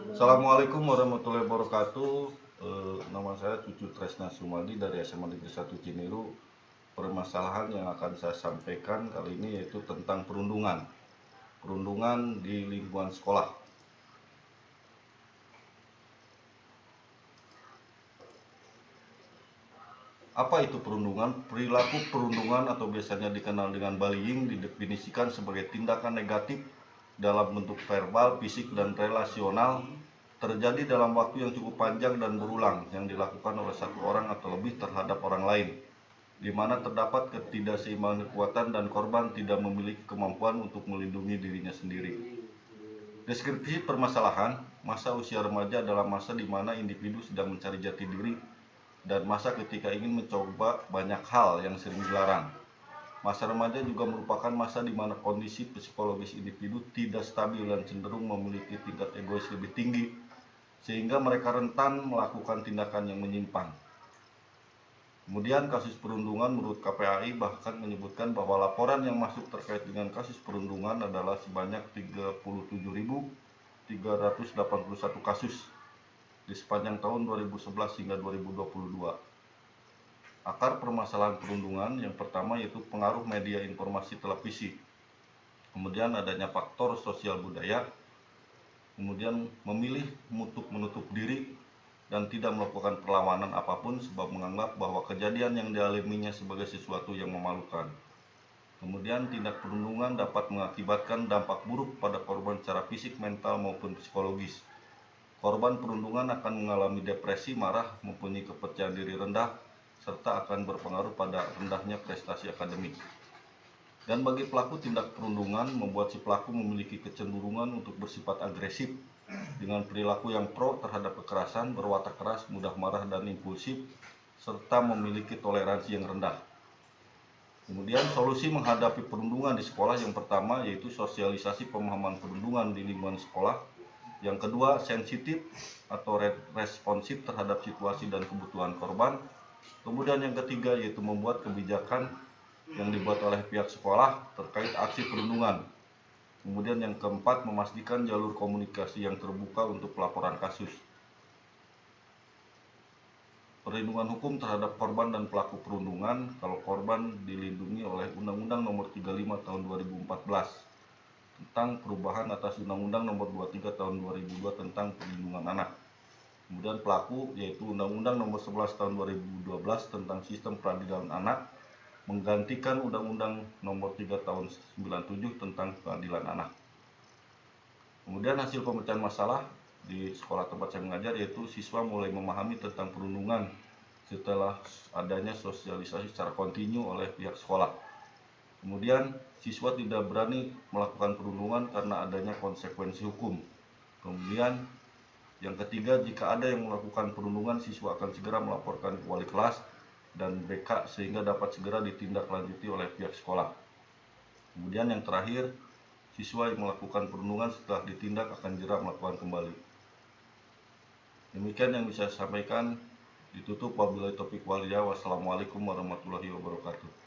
Assalamualaikum warahmatullahi wabarakatuh. Nama saya Cucu Tresna Sumadi dari SMA Negeri 1 Ciniru. Permasalahan yang akan saya sampaikan kali ini yaitu tentang perundungan di lingkungan sekolah. Apa itu perundungan? Perilaku perundungan atau biasanya dikenal dengan bullying didefinisikan sebagai tindakan negatif dalam bentuk verbal, fisik, dan relasional terjadi dalam waktu yang cukup panjang dan berulang yang dilakukan oleh satu orang atau lebih terhadap orang lain, di mana terdapat ketidakseimbangan kekuatan dan korban tidak memiliki kemampuan untuk melindungi dirinya sendiri. Deskripsi permasalahan, masa usia remaja adalah masa di mana individu sedang mencari jati diri dan masa ketika ingin mencoba banyak hal yang sering dilarang. Masa remaja juga merupakan masa di mana kondisi psikologis individu tidak stabil dan cenderung memiliki tingkat egois lebih tinggi, sehingga mereka rentan melakukan tindakan yang menyimpang. Kemudian kasus perundungan menurut KPAI bahkan menyebutkan bahwa laporan yang masuk terkait dengan kasus perundungan adalah sebanyak 37.381 kasus di sepanjang tahun 2011 hingga 2022. Akar permasalahan perundungan yang pertama yaitu pengaruh media informasi televisi, kemudian adanya faktor sosial budaya, kemudian memilih menutup diri dan tidak melakukan perlawanan apapun sebab menganggap bahwa kejadian yang dialaminya sebagai sesuatu yang memalukan. Kemudian tindak perundungan dapat mengakibatkan dampak buruk pada korban secara fisik, mental maupun psikologis. Korban perundungan akan mengalami depresi, marah, mempunyai kepercayaan diri rendah, serta akan berpengaruh pada rendahnya prestasi akademik. Dan bagi pelaku tindak perundungan membuat si pelaku memiliki kecenderungan untuk bersifat agresif dengan perilaku yang pro terhadap kekerasan, berwatak keras, mudah marah dan impulsif, serta memiliki toleransi yang rendah. Kemudian solusi menghadapi perundungan di sekolah yang pertama yaitu sosialisasi pemahaman perundungan di lingkungan sekolah. Yang kedua, sensitif atau responsif terhadap situasi dan kebutuhan korban. Kemudian yang ketiga yaitu membuat kebijakan yang dibuat oleh pihak sekolah terkait aksi perundungan. Kemudian yang keempat, memastikan jalur komunikasi yang terbuka untuk pelaporan kasus. Perlindungan hukum terhadap korban dan pelaku perundungan. Kalau korban dilindungi oleh Undang-Undang Nomor 35 Tahun 2014 tentang perubahan atas Undang-Undang Nomor 23 Tahun 2002 tentang perlindungan anak. Kemudian pelaku yaitu Undang-Undang Nomor 11 Tahun 2012 tentang sistem peradilan anak menggantikan Undang-Undang Nomor 3 Tahun 97 tentang peradilan anak. Kemudian hasil pemecahan masalah di sekolah tempat saya mengajar yaitu siswa mulai memahami tentang perundungan setelah adanya sosialisasi secara kontinu oleh pihak sekolah. Kemudian siswa tidak berani melakukan perundungan karena adanya konsekuensi hukum. Kemudian yang ketiga, jika ada yang melakukan perundungan, siswa akan segera melaporkan ke wali kelas dan BK sehingga dapat segera ditindaklanjuti oleh pihak sekolah. Kemudian yang terakhir, siswa yang melakukan perundungan setelah ditindak akan jerah melakukan kembali. Demikian yang bisa saya sampaikan. Ditutup wabillahi taufiq wal hidayah. Wassalamualaikum warahmatullahi wabarakatuh.